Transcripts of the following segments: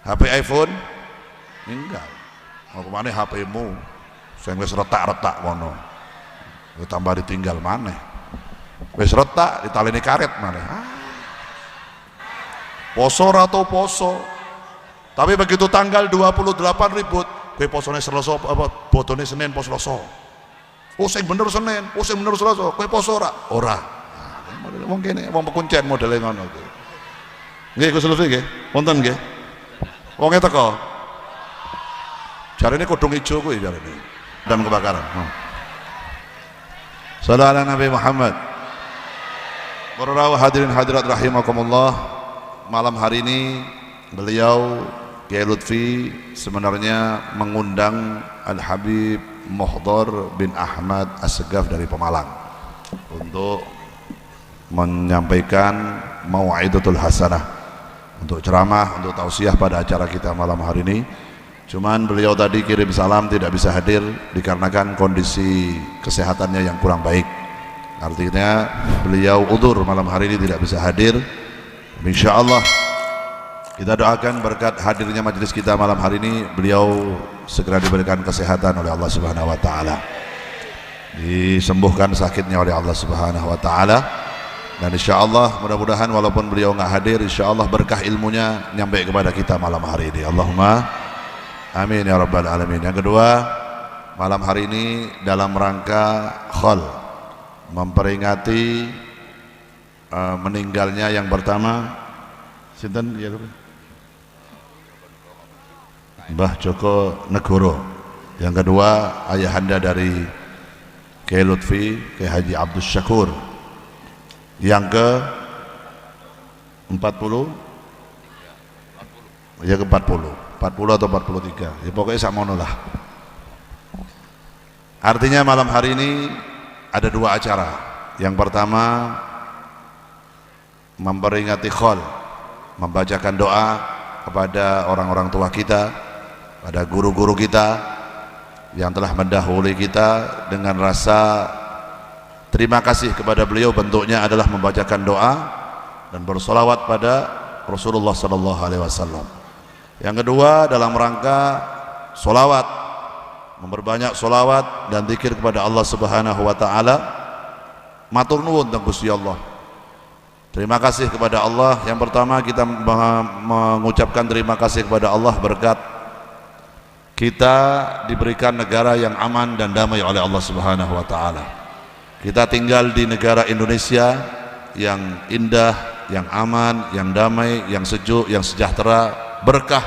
HP iPhone ninggal. Mau kemana HP-mu? Sing wis retak-retak ngono. Tambah ditinggal maneh. Wis retak ditaleni karet maneh. Poso atau poso. Tapi begitu tanggal 28 ribut, kowe posone Selasa apa bodone Senin pos Selasa. Oh sing bener Senin, oh sing bener Selasa, kowe poso ora? Ora. Wong kene wong pekuncen modele ngono kuwi. Nggih Gus Lutfi nggih. Wonten nggih. Wonge teko. Jarene kodong ijo kuwi jarene. Dan kebakaran. Sallallahu alaihi Nabi Muhammad. Para hadirin hadirat rahimakumullah, malam hari ini beliau Kiai Lutfi sebenarnya mengundang Al-Habib Muhdhar bin Ahmad As-Segaf dari Pemalang untuk menyampaikan mau'idatul hasanah, untuk ceramah, untuk tausiah pada acara kita malam hari ini. Cuman beliau tadi kirim salam tidak bisa hadir dikarenakan kondisi kesehatannya yang kurang baik. Artinya beliau udzur malam hari ini tidak bisa hadir. Insyaallah kita doakan berkat hadirnya majelis kita malam hari ini, beliau segera diberikan kesehatan oleh Allah Subhanahu wa taala. Disembuhkan sakitnya oleh Allah Subhanahu wa taala. Dan insyaallah mudah-mudahan walaupun beliau enggak hadir, insyaallah berkah ilmunya nyampe kepada kita malam hari ini. Allahumma amin ya rabbal alamin. Yang kedua, malam hari ini dalam rangka khol memperingati meninggalnya yang pertama sinten ya Mbah Joko Negoro, yang kedua ayahanda dari Kiai Lutfi Kiai Haji Abdus Syakur, yang ke 40 ya ke 40 atau 43 ya pokoknya samono lah. Artinya malam hari ini ada dua acara. Yang pertama memperingati khol, membacakan doa kepada orang-orang tua kita, pada guru-guru kita yang telah mendahului kita, dengan rasa terima kasih kepada beliau. Bentuknya adalah membacakan doa dan bersolawat pada Rasulullah sallallahu alaihi wasallam. Yang kedua dalam rangka solawat, memperbanyak solawat dan zikir kepada Allah Subhanahu wa taala. Matur nuwun teng Gusti Allah. Terima kasih kepada Allah. Yang pertama kita mengucapkan terima kasih kepada Allah berkat kita diberikan negara yang aman dan damai oleh Allah Subhanahu wa taala. Kita tinggal di negara Indonesia yang indah, yang aman, yang damai, yang sejuk, yang sejahtera, berkah.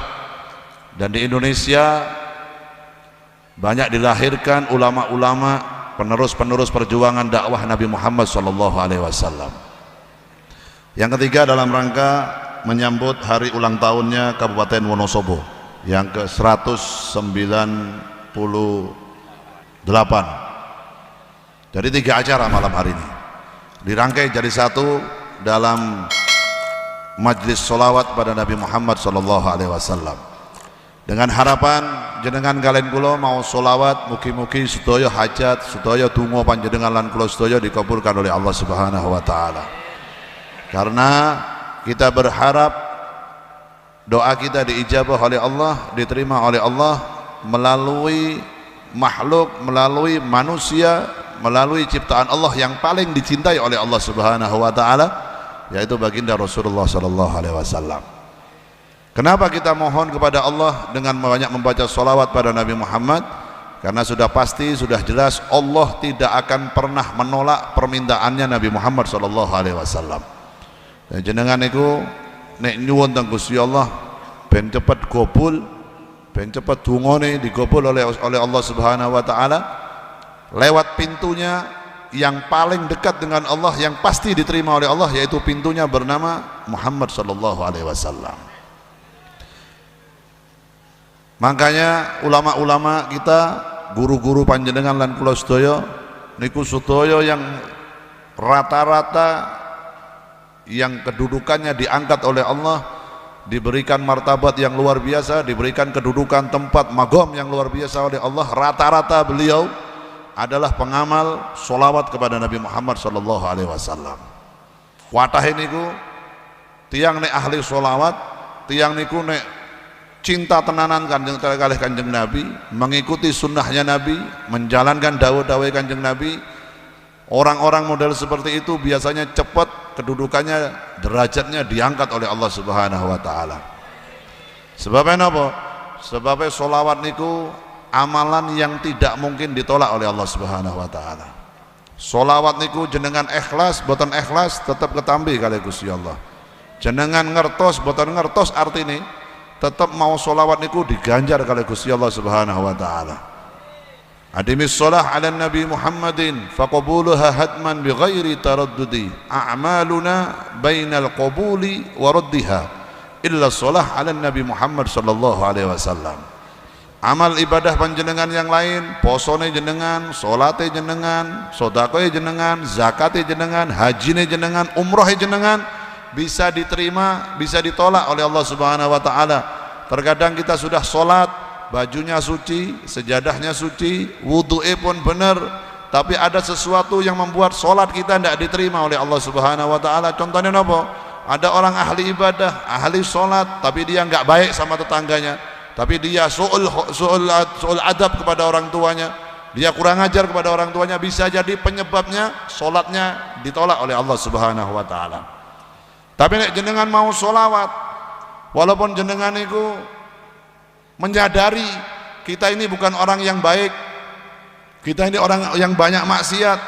Dan di Indonesia banyak dilahirkan ulama-ulama, penerus-penerus perjuangan dakwah Nabi Muhammad SAW. Yang ketiga dalam rangka menyambut hari ulang tahunnya Kabupaten Wonosobo yang ke-198. Jadi 3 acara malam hari ini dirangkai jadi satu dalam majlis solawat pada Nabi Muhammad SAW, dengan harapan jenengan kalian kula mau solawat mugi-mugi sedaya hajat, sedaya donga panjenengan lan kula sedaya dikabulkan oleh Allah Subhanahu wa taala. Karena kita berharap doa kita diijabah oleh Allah, diterima oleh Allah melalui makhluk, melalui manusia, melalui ciptaan Allah yang paling dicintai oleh Allah Subhanahu wa taala, yaitu baginda Rasulullah sallallahu alaihi wasallam. Kenapa kita mohon kepada Allah dengan banyak membaca salawat pada Nabi Muhammad? Karena sudah pasti, sudah jelas Allah tidak akan pernah menolak permintaannya Nabi Muhammad sallallahu alaihi wasallam. Dan jenengan niku nek nyuwun teng Gusti Allah ben cepet gobul, ben cepet dungane digobul oleh Allah Subhanahu wa taala lewat pintunya yang paling dekat dengan Allah, yang pasti diterima oleh Allah, yaitu pintunya bernama Muhammad sallallahu alaihi wasallam. Makanya ulama-ulama kita, guru-guru panjenengan lan kula sedaya niku sedaya yang rata-rata yang kedudukannya diangkat oleh Allah, diberikan martabat yang luar biasa, diberikan kedudukan tempat magom yang luar biasa oleh Allah. Rata-rata beliau adalah pengamal solawat kepada Nabi Muhammad sallallahu alaihi wasallam. Watah niku tiang nek ahli solawat, tiang niku nek cinta tenanan kalih Kanjeng Nabi, mengikuti sunnahnya Nabi, menjalankan dawuh-dawuh Kanjeng Nabi. Orang-orang model seperti itu biasanya cepat kedudukannya, derajatnya diangkat oleh Allah Subhanahu wa taala. Sebabnya apa? Sebabnya sholawat niku amalan yang tidak mungkin ditolak oleh Allah Subhanahu wa taala. Sholawat niku jenengan ikhlas, boten ikhlas tetap ketambi kali Gusti Allah. Jenengan ngertos, boten ngertos artine tetap mau sholawat niku diganjar kali Gusti Allah Subhanahu wa taala. Adimis sholah ala Nabi Muhammadin faqabuluha hadman bighairi taraddudi a'maluna bainal qabuli wa raddiha illa sholah ala Nabi Muhammad sallallahu alaihi wasallam. Amal ibadah panjenengan yang lain, posone jenengan, salate jenengan, sedekah jenengan, zakate jenengan, hajine jenengan, umroh jenengan bisa diterima, bisa ditolak oleh Allah Subhanahu wa taala. Terkadang kita sudah salat, bajunya suci, sejadahnya suci, wudu'e pun benar, tapi ada sesuatu yang membuat solat kita tidak diterima oleh Allah Subhanahu wa taala. Contohnya apa? Ada orang ahli ibadah, ahli solat, tapi dia nggak baik sama tetangganya, tapi dia su'ul adab kepada orang tuanya, dia kurang ajar kepada orang tuanya, bisa jadi penyebabnya solatnya ditolak oleh Allah Subhanahu wa taala. Tapi nek jenengan mau solawat, walaupun jenengan itu menyadari kita ini bukan orang yang baik, kita ini orang yang banyak maksiat,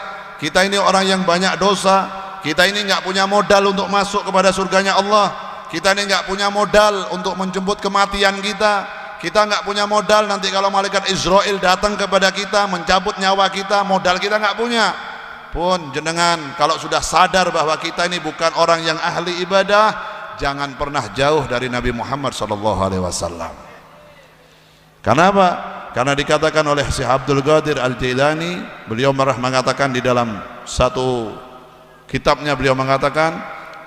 kita ini orang yang banyak dosa, kita ini nggak punya modal untuk masuk kepada surganya Allah, kita ini nggak punya modal untuk menjemput kematian kita nggak punya modal nanti kalau malaikat Israel datang kepada kita mencabut nyawa kita, modal kita nggak punya. Pun jenengan kalau sudah sadar bahwa kita ini bukan orang yang ahli ibadah, jangan pernah jauh dari Nabi Muhammad SAW. Karena apa? Karena dikatakan oleh Syekh Abdul Qadir Al-Jailani, beliau mengatakan di dalam satu kitabnya, beliau mengatakan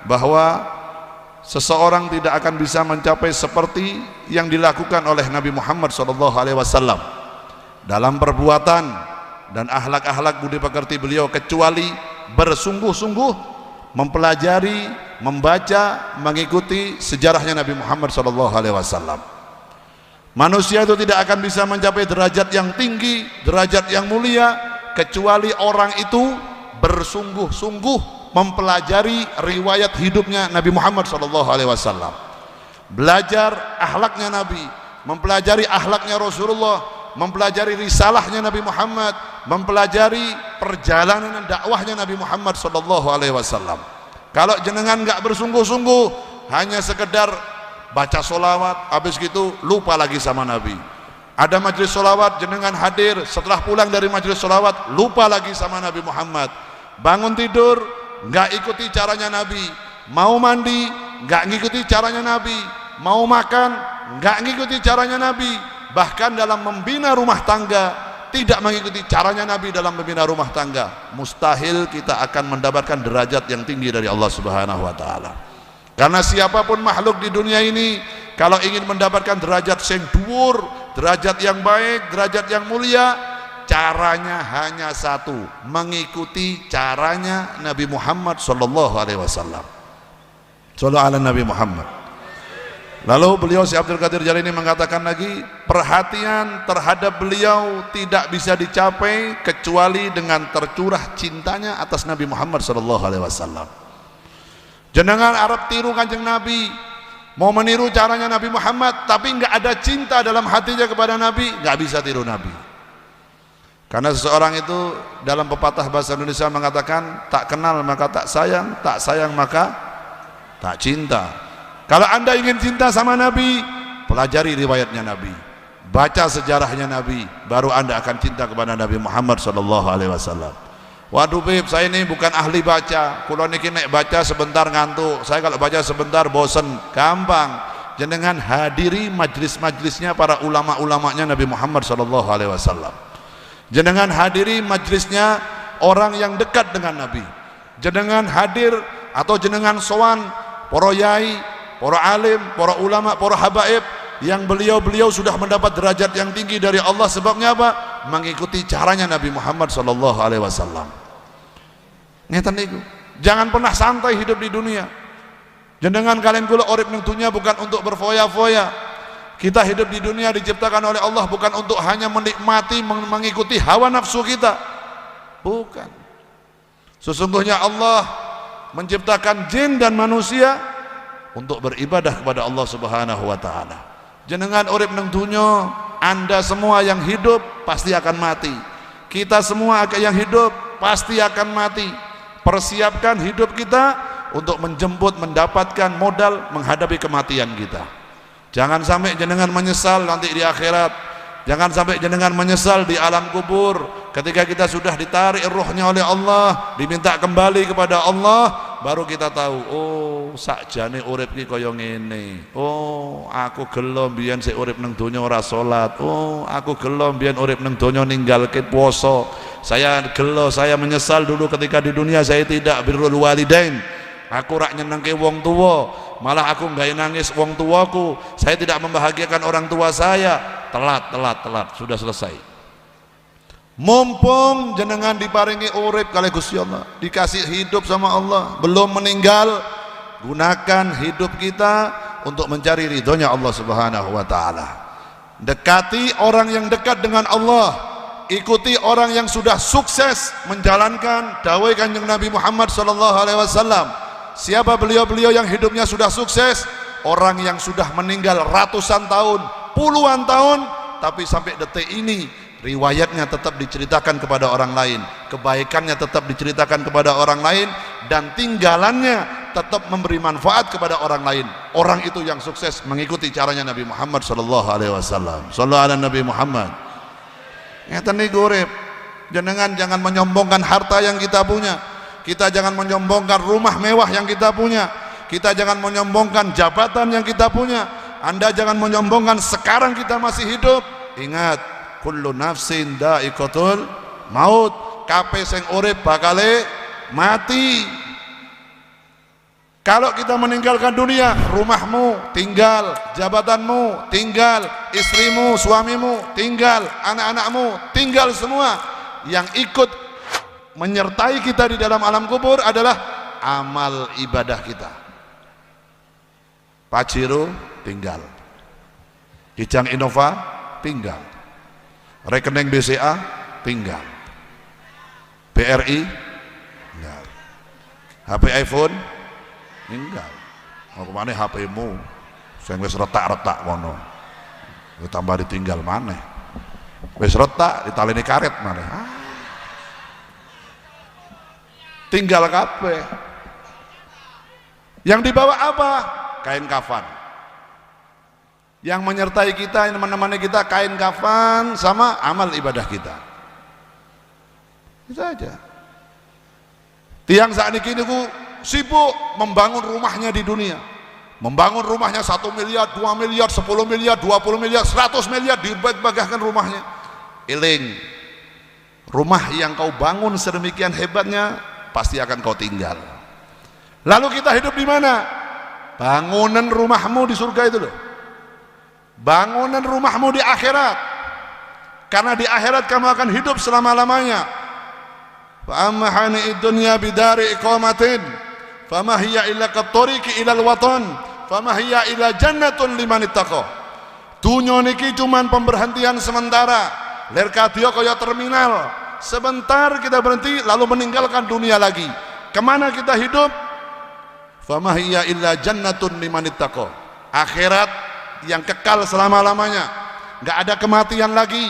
bahwa seseorang tidak akan bisa mencapai seperti yang dilakukan oleh Nabi Muhammad SAW dalam perbuatan dan akhlak-akhlak budi pekerti beliau, kecuali bersungguh-sungguh mempelajari, membaca, mengikuti sejarahnya Nabi Muhammad SAW. Manusia itu tidak akan bisa mencapai derajat yang tinggi, derajat yang mulia, kecuali orang itu bersungguh-sungguh mempelajari riwayat hidupnya Nabi Muhammad SAW, belajar akhlaknya Nabi, mempelajari akhlaknya Rasulullah, mempelajari risalahnya Nabi Muhammad, mempelajari perjalanan dakwahnya Nabi Muhammad SAW. Kalau jenengan nggak bersungguh-sungguh, hanya sekedar baca solawat, habis gitu lupa lagi sama Nabi. Ada majelis solawat, jenengan hadir, setelah pulang dari majelis solawat lupa lagi sama Nabi Muhammad. Bangun tidur nggak ikuti caranya Nabi, mau mandi nggak ngikuti caranya Nabi, mau makan nggak ngikuti caranya Nabi, bahkan dalam membina rumah tangga tidak mengikuti caranya Nabi dalam membina rumah tangga, mustahil kita akan mendapatkan derajat yang tinggi dari Allah Subhanahu wa taala. Karena siapapun makhluk di dunia ini kalau ingin mendapatkan derajat yang dhuwur, derajat yang baik, derajat yang mulia, caranya hanya satu, mengikuti caranya Nabi Muhammad sallallahu alaihi wasallam. Shallallahu ala Nabi Muhammad. Lalu beliau Syekh Abdul Qadir Jailani mengatakan lagi, perhatian terhadap beliau tidak bisa dicapai kecuali dengan tercurah cintanya atas Nabi Muhammad sallallahu alaihi wasallam. Jenengan Arab tiru Kanjeng Nabi, mau meniru caranya Nabi Muhammad, tapi nggak ada cinta dalam hatinya kepada Nabi, nggak bisa tiru Nabi. Karena seseorang itu dalam pepatah bahasa Indonesia mengatakan, tak kenal maka tak sayang maka tak cinta. Kalau anda ingin cinta sama Nabi, pelajari riwayatnya Nabi, baca sejarahnya Nabi, baru anda akan cinta kepada Nabi Muhammad SAW. Waduh Bib, saya ini bukan ahli baca, kulo niki nek baca sebentar ngantuk, saya kalau baca sebentar bosen. Gampang, jenengan hadiri majlis-majlisnya para ulama-ulamanya Nabi Muhammad SAW. Jenengan hadiri majlisnya orang yang dekat dengan Nabi. Jenengan hadir atau jenengan sowan para yai, para alim, para ulama, para habaib yang beliau sudah mendapat derajat yang tinggi dari Allah. Sebabnya apa? Mengikuti caranya Nabi Muhammad SAW. Ngeten niku. Jangan pernah santai hidup di dunia. Jenengan kalian kula urip ning dunya bukan untuk berfoya-foya. Kita hidup di dunia diciptakan oleh Allah bukan untuk hanya menikmati, mengikuti hawa nafsu kita. Bukan. Sesungguhnya Allah menciptakan jin dan manusia untuk beribadah kepada Allah Subhanahu wa taala. Jenengan urip nang dunya, Anda semua yang hidup pasti akan mati. Kita semua yang hidup pasti akan mati. Persiapkan hidup kita untuk menjemput, mendapatkan modal menghadapi kematian kita. Jangan sampai jenengan menyesal nanti di akhirat. Jangan sampai jenengan menyesal di alam kubur ketika kita sudah ditarik ruhnya oleh Allah, diminta kembali kepada Allah, baru kita tahu, oh sakjane urip ki kaya ngene. Oh, aku gelo mbiyen sik urip nang donya ora salat. Oh, aku gelo mbiyen urip nang donya ninggalke puasa. Saya gelo, saya menyesal dulu ketika di dunia saya tidak birrul walidain. Aku rak nyenengke wong tua, malah aku nggak nangis wong tuaku. Saya tidak membahagiakan orang tua saya. Telat, sudah selesai. Mumpung jenengan diparingi urip kalih Gusti Allah, dikasih hidup sama Allah, belum meninggal, gunakan hidup kita untuk mencari ridhonya Allah Subhanahu wa taala. Dekati orang yang dekat dengan Allah, ikuti orang yang sudah sukses menjalankan dawai Kanjeng Nabi Muhammad sallallahu alaihi wasallam. Siapa beliau-beliau yang hidupnya sudah sukses? Orang yang sudah meninggal ratusan tahun, puluhan tahun, tapi sampai detik ini riwayatnya tetap diceritakan kepada orang lain, kebaikannya tetap diceritakan kepada orang lain, dan tinggalannya tetap memberi manfaat kepada orang lain. Orang itu yang sukses mengikuti caranya Nabi Muhammad sallallahu alaihi wasallam. Sallallahu ala Nabi Muhammad. Ngeten niku urip. Jenengan jangan menyombongkan harta yang kita punya. Kita jangan menyombongkan rumah mewah yang kita punya. Kita jangan menyombongkan jabatan yang kita punya. Anda jangan menyombongkan sekarang kita masih hidup. Ingat, kullu nafsin dha'iqatul maut. Kabeh sing urip bakale mati. Kalau kita meninggalkan dunia, rumahmu tinggal, jabatanmu tinggal, istrimu, suamimu tinggal, anak-anakmu tinggal semua. Yang ikut menyertai kita di dalam alam kubur adalah amal ibadah kita. Pajero tinggal, Kijang Innova tinggal, rekening BCA tinggal, BRI tinggal, HP iPhone tinggal. Mau kemana HP-mu sing wis retak-retak mono, tambah ditinggal maneh, wis retak ditaleni karet maneh. Tinggal kabeh. Yang dibawa apa? Kain kafan. Yang menyertai kita, yang menemani kita kain kafan sama amal ibadah kita. Itu aja. Tiang saat ini ku sibuk membangun rumahnya di dunia. Membangun rumahnya 1 miliar, 2 miliar, 10 miliar, 20 miliar, 100 miliar, dibagahkan rumahnya. Eling, rumah yang kau bangun sedemikian hebatnya pasti akan kau tinggal. Lalu kita hidup di mana? Bangunan rumahmu di surga itu loh. Bangunan rumahmu di akhirat. Karena di akhirat kamu akan hidup selama-lamanya. Fa amma hani'id dunya bidari iqamatin fama hiya illa qattariqi ilal watan fama hiya illa jannatun liman ittaqa. Dunya niki cuman pemberhentian sementara. Ler kadya kaya terminal. Sebentar kita berhenti lalu meninggalkan dunia lagi. Kemana kita hidup? Fama hiya illa jannatun liman ittaqa. Akhirat yang kekal selama-lamanya. Enggak ada kematian lagi.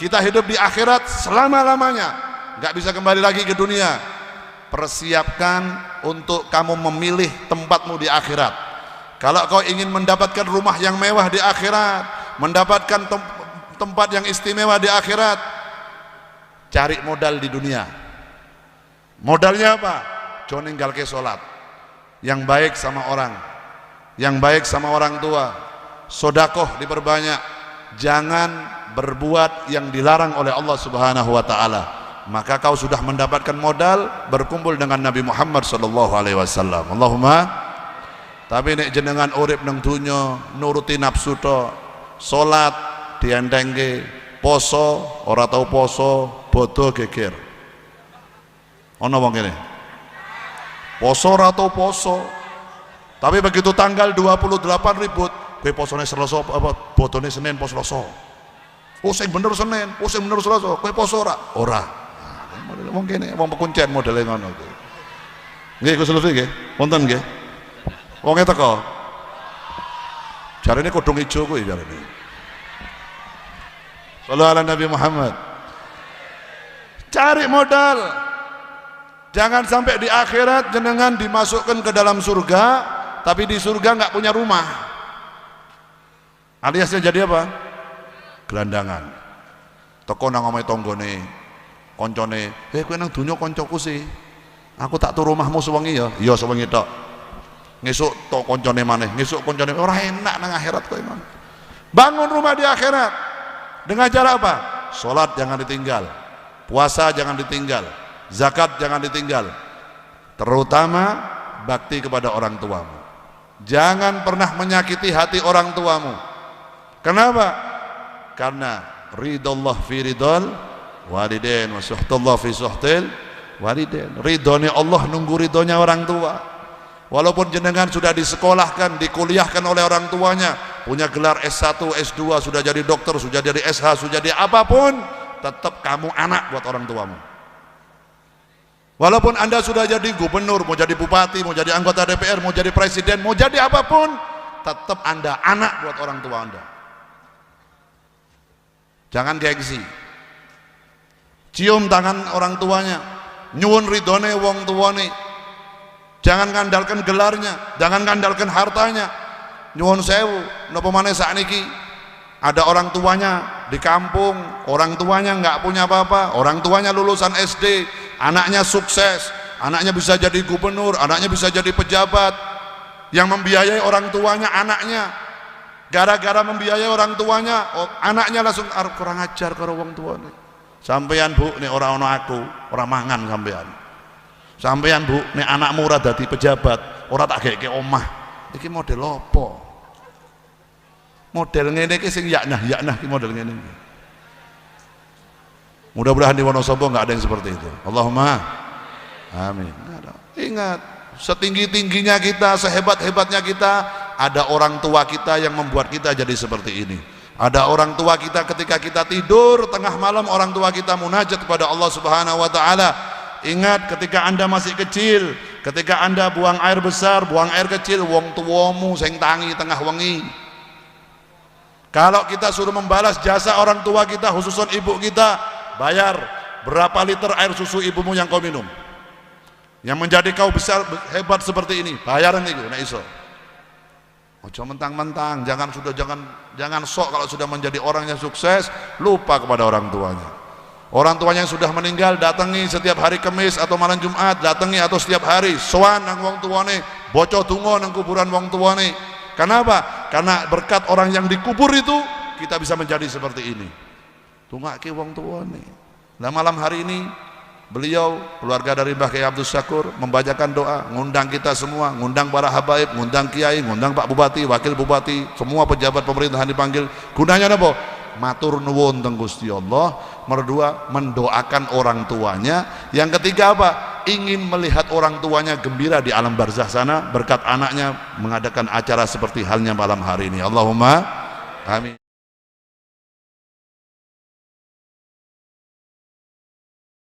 Kita hidup di akhirat selama-lamanya. Enggak bisa kembali lagi ke dunia. Persiapkan untuk kamu memilih tempatmu di akhirat. Kalau kau ingin mendapatkan rumah yang mewah di akhirat, mendapatkan tempat yang istimewa di akhirat, cari modal di dunia. Modalnya apa? Jangan ninggalke sholat. Yang baik sama orang, yang baik sama orang tua, sodakoh diperbanyak. Jangan berbuat yang dilarang oleh Allah Subhanahu wa taala. Maka kau sudah mendapatkan modal berkumpul dengan Nabi Muhammad sallallahu alaihi wasallam. Allahumma. Tapi nek jenengan urip nang dunya nuruti nafsu to, salat dientengke, poso ora tau poso, bodoh geger. Ono wong kene. Poso ora tau poso. Tapi begitu tanggal 28 ribut, kowe posone Selasa apa bodone Senin pos Selasa. Oh sing bener Senin, oh sing bener Selasa, kowe poso ora? Ora. Model wong kene, wong pekuncen modele ngono kuwi. Nggih Gus Lutfi nggih, wonten nggih. Wonge teko. Jarene kodong ijo kuwi jarene. Sallallahu alaihi Nabi Muhammad. Cari modal. Jangan sampai di akhirat jenengan dimasukkan ke dalam surga, tapi di surga nggak punya rumah. Aliasnya jadi apa? Gelandangan. Teko nang omahe tanggane, koncone, kowe nang donya kancaku sih. Aku tak turu omahmu sewengi ya. Iya sewengi tok. Ngesuk tok koncone maneh, ngesuk koncone ora enak nang akhirat kowe ngono. Bangun rumah di akhirat. Dengan cara apa? Salat jangan ditinggal. Puasa jangan ditinggal. Zakat jangan ditinggal. Terutama bakti kepada orang tuamu. Jangan pernah menyakiti hati orang tuamu. Kenapa? Karena ridallah fi ridal walidain wa suhtullah fi suhtil walidain. Ridhonya Allah nunggu ridhonya orang tua. Walaupun jenengan sudah disekolahkan, dikuliahkan oleh orang tuanya, punya gelar S1, S2, sudah jadi dokter, sudah jadi SH, sudah jadi apapun, tetap kamu anak buat orang tuamu. Walaupun anda sudah jadi gubernur, mau jadi bupati, mau jadi anggota DPR, mau jadi presiden, mau jadi apapun, tetap anda anak buat orang tua anda. Jangan gengsi. Cium tangan orang tuanya, nyuwun ridhone wong tuane. Jangan ngandalkan gelarnya, jangan ngandalkan hartanya. Nyuwun sewu, napa maneh sakniki ada orang tuanya di kampung, orang tuanya nggak punya apa-apa, orang tuanya lulusan SD, anaknya sukses, anaknya bisa jadi gubernur, anaknya bisa jadi pejabat, yang membiayai orang tuanya anaknya. Gara-gara membiayai orang tuanya, anaknya langsung kurang ajar karo wong tuane. Sampeyan Bu, nek ora ana aku, ora mangan sampeyan. Sampeyan Bu, nek anakmu ora dadi pejabat, ora tak geke omah. Iki model apa? Model ngene iki sing yaknah iki model ngene iki. Mudah-mudahan di Wonosobo enggak ada yang seperti itu. Allahumma amin. Ingat, setinggi-tingginya kita, sehebat-hebatnya kita, ada orang tua kita yang membuat kita jadi seperti ini. Ada orang tua kita ketika kita tidur tengah malam, orang tua kita munajat kepada Allah Subhanahu wa taala. Ingat ketika anda masih kecil, ketika anda buang air besar, buang air kecil, wong tuamu sing tangi tengah wengi. Kalau kita suruh membalas jasa orang tua kita, khususon ibu kita, bayar berapa liter air susu ibumu yang kau minum, yang menjadi kau besar hebat seperti ini, bayaran itu nek iso. Ojo mentang-mentang, jangan sok kalau sudah menjadi orang yang sukses lupa kepada orang tuanya. Orang tuanya yang sudah meninggal datangi setiap hari Kamis atau malam Jumat, datangi atau setiap hari sowan nang wong tuane, boco donga nang kuburan wong tuane. Kenapa? Karena berkat orang yang dikubur itu kita bisa menjadi seperti ini. Tungake wong tuane. Nah malam hari ini beliau keluarga dari Mbah Kiai Abdul Syakur membacakan doa, ngundang kita semua, ngundang para habaib, ngundang kiai, ngundang Pak Bupati, Wakil Bupati, semua pejabat pemerintahan dipanggil. Gunanya apa? Matur nuwun teng Gusti Allah. Berdua mendoakan orang tuanya. Yang ketiga apa? Ingin melihat orang tuanya gembira di alam barzah sana berkat anaknya mengadakan acara seperti halnya malam hari ini. Allahumma amin.